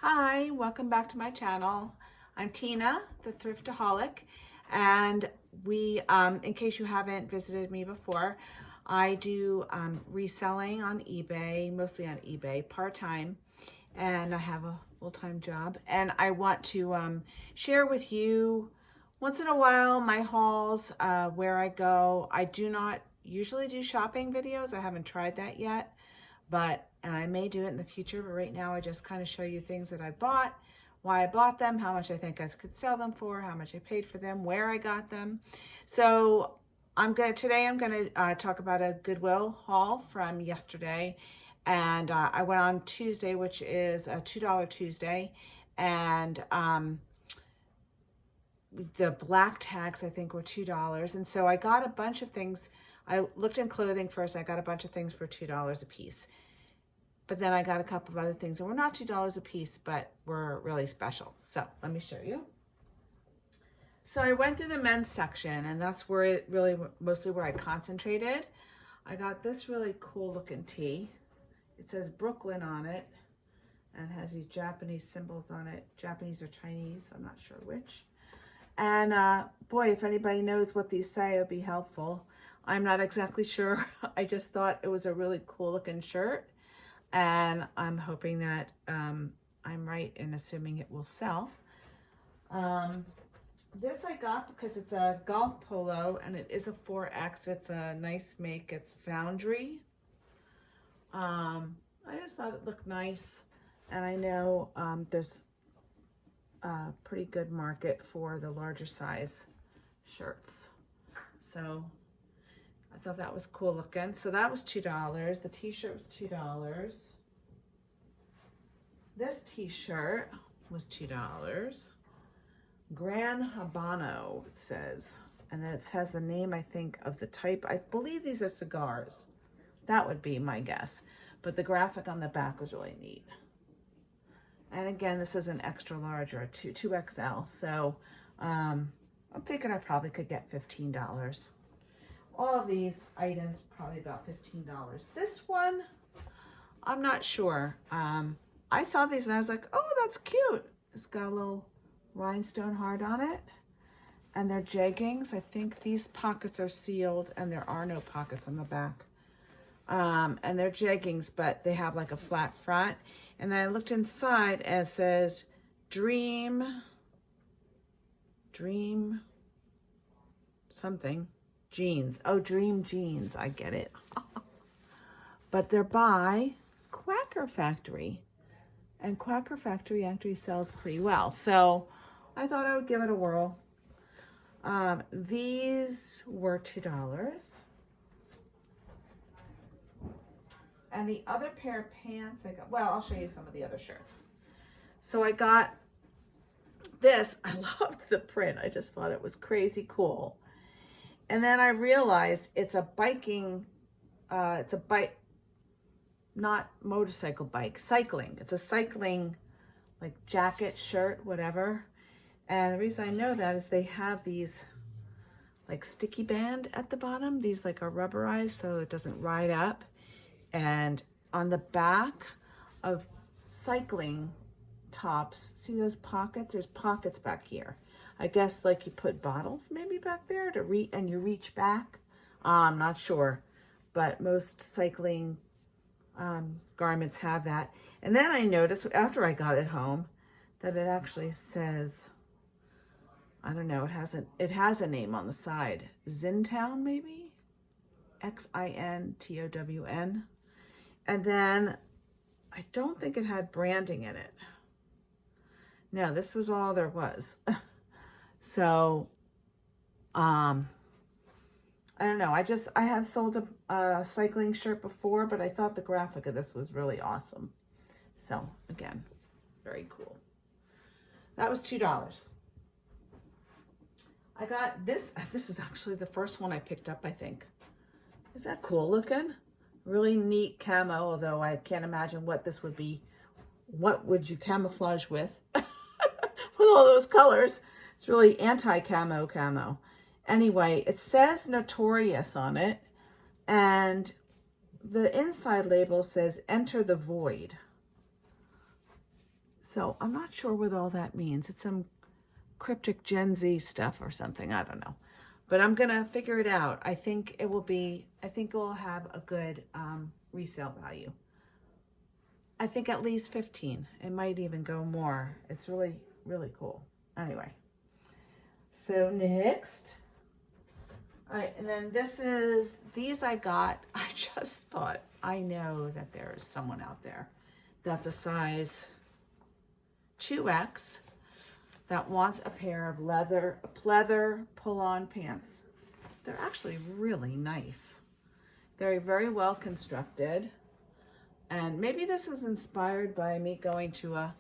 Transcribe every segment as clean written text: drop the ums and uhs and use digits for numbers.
Hi, welcome back to my channel. I'm Tina, the Thrifta-haulic, and in case you haven't visited me before, I do reselling on eBay, mostly on eBay, part-time, and I have a full-time job. And I want to share with you once in a while my hauls, where I go. I do not usually do shopping videos. I haven't tried that yet, and I may do it in the future, but right now I just kind of show you things that I bought, why I bought them, how much I think I could sell them for, how much I paid for them, where I got them. So today I'm gonna talk about a Goodwill haul from yesterday. And I went on Tuesday, which is a $2 Tuesday. And the black tags I think were $2. And so I got a bunch of things. I looked in clothing first. I got a bunch of things for $2 a piece. But then I got a couple of other things that were not $2 a piece, but were really special. So let me show you. So I went through the men's section, and that's where it really, mostly where I concentrated. I got this really cool looking tee. It says Brooklyn on it, and has these Japanese symbols on it. Japanese or Chinese, I'm not sure which. And boy, if anybody knows what these say, it would be helpful. I'm not exactly sure. I just thought it was a really cool looking shirt. And I'm hoping that I'm right in assuming it will sell. This I got because it's a golf polo and it is a 4X. It's a nice make. It's Foundry. I just thought it looked nice. And I know there's a pretty good market for the larger size shirts. So I thought that was cool looking. So that was $2. The t-shirt was $2. This t-shirt was $2. Gran Habano, it says. And then it has the name, I think, of the type. I believe these are cigars. That would be my guess. But the graphic on the back was really neat. And again, this is an extra large or a 2XL. So I'm thinking I probably could get $15. All of these items probably about $15. This one, I'm not sure. I saw these and I was like, oh, that's cute. It's got a little rhinestone heart on it. And they're jeggings. I think these pockets are sealed and there are no pockets on the back. And they're jeggings, but they have like a flat front. And then I looked inside and it says Dream something. Jeans. Oh, Dream Jeans. I get it. But they're by Quaker Factory. And Quaker Factory actually sells pretty well. So I thought I would give it a whirl. These were $2. And the other pair of pants I got, well, I'll show you some of the other shirts. So I got this. I loved the print. I just thought it was crazy cool. And then I realized it's a biking, not motorcycle bike, cycling. It's a cycling like jacket, shirt, whatever. And the reason I know that is they have these like sticky band at the bottom. These like are rubberized so it doesn't ride up. And on the back of cycling tops, see those pockets? There's pockets back here. I guess like you put bottles maybe back there and you reach back. I'm not sure, but most cycling garments have that. And then I noticed after I got it home that it actually says, I don't know, it has a name on the side. Zintown maybe? Xintown. And then I don't think it had branding in it. No, this was all there was. So, I don't know. I have sold a cycling shirt before, but I thought the graphic of this was really awesome. So again, very cool. That was $2. I got this. This is actually the first one I picked up, I think. Is that cool looking? Really neat camo, although I can't imagine what this would be. What would you camouflage with? With all those colors. It's really anti-camo. Anyway, it says Notorious on it, and the inside label says Enter the Void. So I'm not sure what all that means. It's some cryptic Gen Z stuff or something. I don't know. But I'm going to figure it out. I think it will have a good resale value. I think at least 15. It might even go more. It's really, really cool. Anyway. So next. All right, and then these I got. I just thought, I know that there is someone out there that's a size 2X that wants a pair of pleather pull-on pants. They're actually really nice. They're very well constructed. And maybe this was inspired by me going to a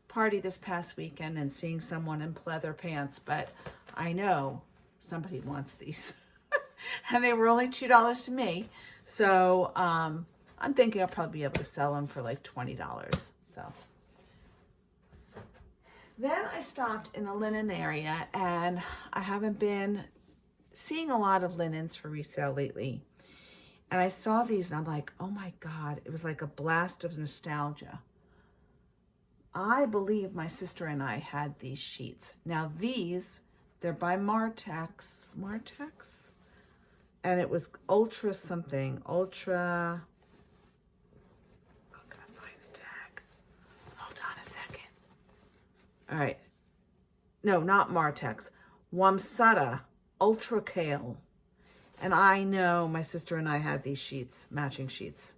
party this past weekend and seeing someone in pleather pants, but I know somebody wants these. And they were only $2 to me. So I'm thinking I'll probably be able to sell them for like $20. So then I stopped in the linen area, and I haven't been seeing a lot of linens for resale lately. And I saw these and I'm like, oh my God, it was like a blast of nostalgia. I believe my sister and I had these sheets. Now they're by Martex, and it was ultra something, ultra, oh, gotta find the tag. Hold on a second. All right. No, not Martex. Wamsutta Ultra Kale. And I know my sister and I had these sheets, matching sheets.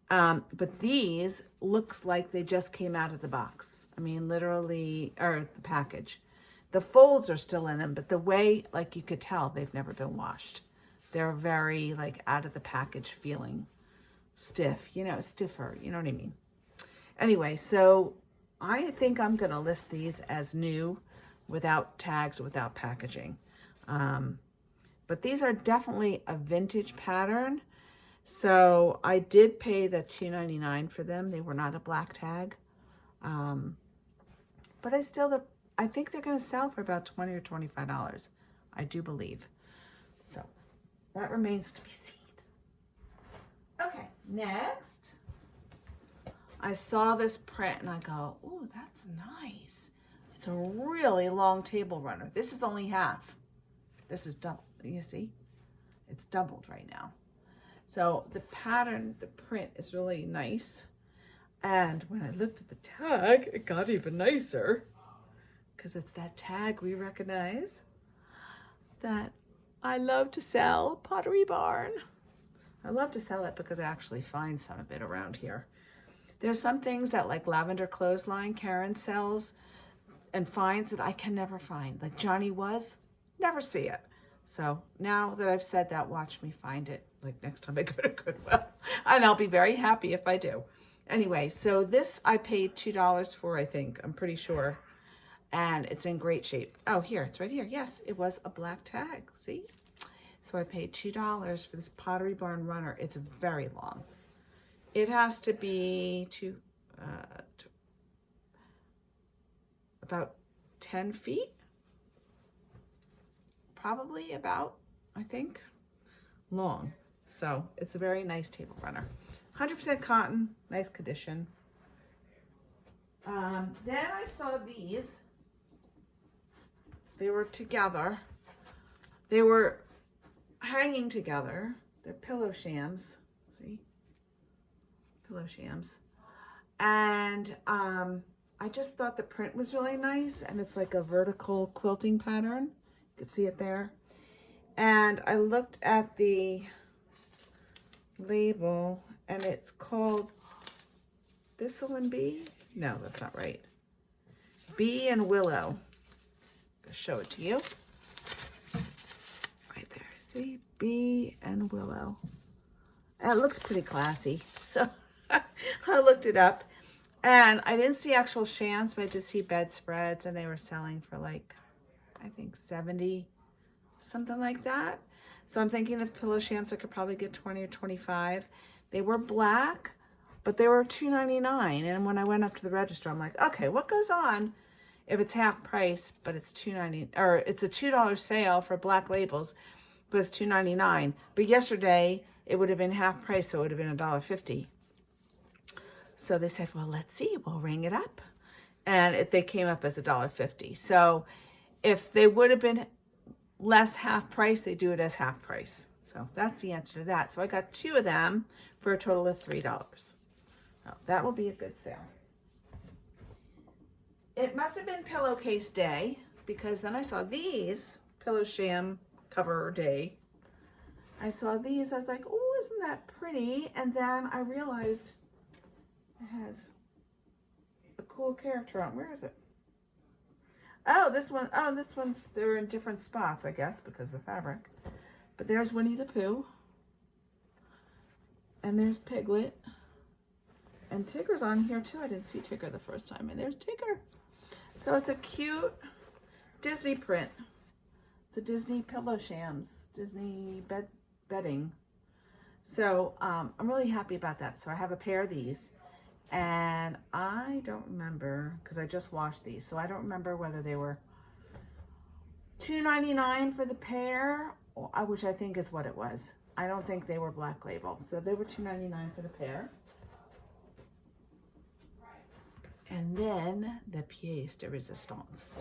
But these looks like they just came out of the box. I mean, literally, or the package. The folds are still in them, but the way, like you could tell, they've never been washed. They're very like out of the package feeling, stiff, stiffer, you know what I mean? Anyway, so I think I'm gonna list these as new, without tags, without packaging. But these are definitely a vintage pattern. So I did pay the $2.99 for them. They were not a black tag. But I think they're going to sell for about $20 or $25. I do believe. So that remains to be seen. Okay, next. I saw this print and I go, oh, that's nice. It's a really long table runner. This is only half. This is double. You see? It's doubled right now. So the pattern, the print is really nice. And when I looked at the tag, it got even nicer. Because it's that tag we recognize that I love to sell, Pottery Barn. I love to sell it because I actually find some of it around here. There's some things that like Lavender Clothesline, Karen sells and finds that I can never find. Like Johnny Was, never see it. So now that I've said that, watch me find it like next time I go to Goodwill. And I'll be very happy if I do. Anyway, so this I paid $2 for, I think. I'm pretty sure. And it's in great shape. Oh, here, it's right here. Yes, it was a black tag. See? So I paid $2 for this Pottery Barn runner. It's very long. It has to be about 10 feet. Probably about, I think, long. So it's a very nice table runner. 100% cotton, nice condition. Then I saw these. They were together. They were hanging together. They're pillow shams. See? Pillow shams. And I just thought the print was really nice. And it's like a vertical quilting pattern. You can see it there. And I looked at the label and it's called Thistle and Bee. No, that's not right. Bee and Willow. I'll show it to you. Right there. See? Bee and Willow. And it looks pretty classy. So I looked it up. And I didn't see actual shams, but I did see bedspreads. And they were selling for like, I think 70, something like that. So I'm thinking the pillow shams I could probably get 20 or 25. They were black, but they were $2.99. And when I went up to the register, I'm like, okay, what goes on if it's half price, but it's $2.99, or it's a $2 sale for black labels, but it's $2.99. But yesterday it would have been half price, so it would have been $1.50. So they said, well, let's see, we'll ring it up. And they came up as $1.50. So if they would have been less half price, they do it as half price. So that's the answer to that. So I got 2 of them for a total of $3. So that will be a good sale. It must have been pillowcase day, because then I saw these, pillow sham cover day. I saw these, I was like, oh, isn't that pretty? And then I realized it has a cool character on. Where is it? Oh, this one. Oh, this one's, they're in different spots, I guess, because of the fabric. But there's Winnie the Pooh. And there's Piglet. And Tigger's on here too. I didn't see Tigger the first time. And there's Tigger. So it's a cute Disney print. It's a Disney pillow shams, Disney bedding. So I'm really happy about that. So I have a pair of these. And I don't remember, because I just washed these, so I don't remember whether they were $2.99 for the pair, which I think is what it was. I don't think they were Black Label, so they were $2.99 for the pair. And then the pièce de résistance.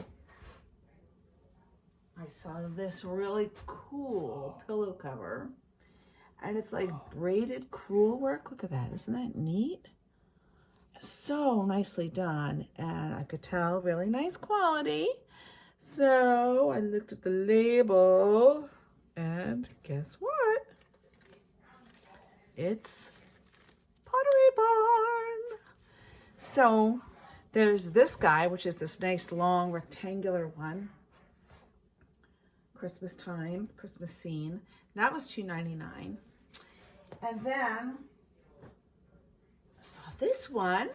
I saw this really cool pillow cover, and it's like braided crewel work. Look at that, isn't that neat? So nicely done, and I could tell really nice quality. So I looked at the label, and guess what? It's Pottery Barn. So there's this guy, which is this nice long rectangular one. Christmas time, Christmas scene. That was $2.99. And then saw this one,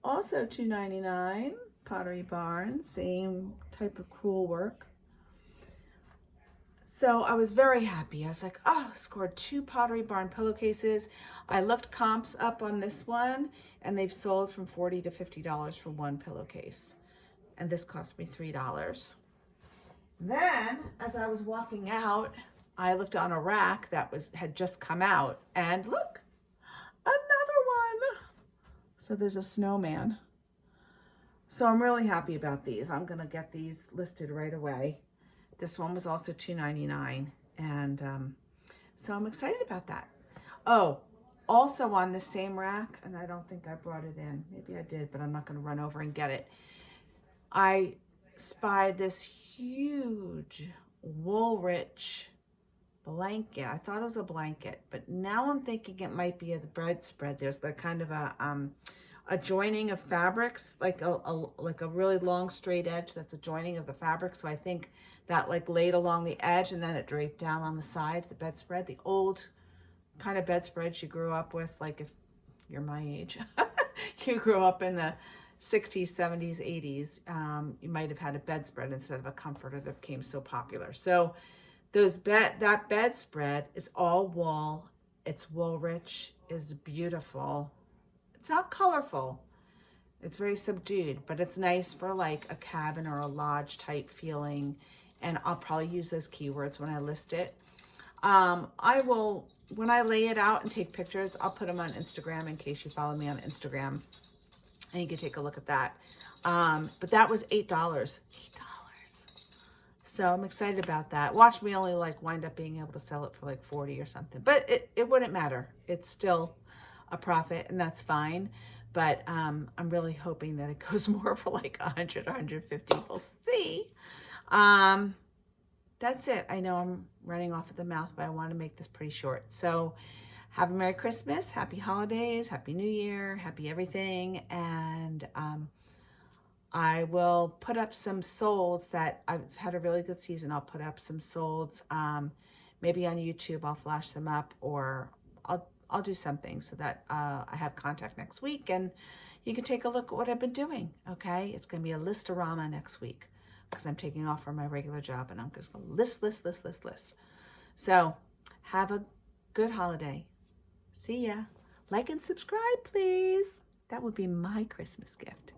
also $2.99, Pottery Barn, same type of crewel work. So I was very happy. I was like, oh, scored 2 Pottery Barn pillowcases. I looked comps up on this one, and they've sold from $40 to $50 for 1 pillowcase. And this cost me $3. Then, as I was walking out, I looked on a rack that had just come out, and look, another one. So there's a snowman. So I'm really happy about these. I'm gonna get these listed right away. This one was also $2.99, and so I'm excited about that. Oh, also on the same rack, and I don't think I brought it in. Maybe I did, but I'm not gonna run over and get it. I spied this huge Woolrich blanket. I thought it was a blanket, but now I'm thinking it might be a bedspread. There's the kind of a joining of fabrics, like a really long straight edge that's a joining of the fabric. So I think that like laid along the edge and then it draped down on the side, the bedspread, the old kind of bedspreads you grew up with, like if you're my age, you grew up in the 60s, 70s, 80s, you might have had a bedspread instead of a comforter that became so popular. So that bedspread is all wool. It's Woolrich, is beautiful. It's not colorful. It's very subdued, but it's nice for like a cabin or a lodge type feeling. And I'll probably use those keywords when I list it. I will, when I lay it out and take pictures, I'll put them on Instagram in case you follow me on Instagram. And you can take a look at that. But that was $8. So I'm excited about that. Watch me only like wind up being able to sell it for like 40 or something. But it wouldn't matter. It's still a profit, and that's fine. But I'm really hoping that it goes more for like 100 or 150. We'll see. That's it. I know I'm running off at the mouth, but I want to make this pretty short. So have a Merry Christmas, Happy Holidays, Happy New Year, Happy everything. And I will put up some solds that I've had a really good season. I'll put up some solds, maybe on YouTube. I'll flash them up, or I'll do something so that I have contact next week, and you can take a look at what I've been doing. Okay, it's going to be a listorama next week because I'm taking off from my regular job, and I'm just going to list. So have a good holiday. See ya. Like and subscribe, please. That would be my Christmas gift.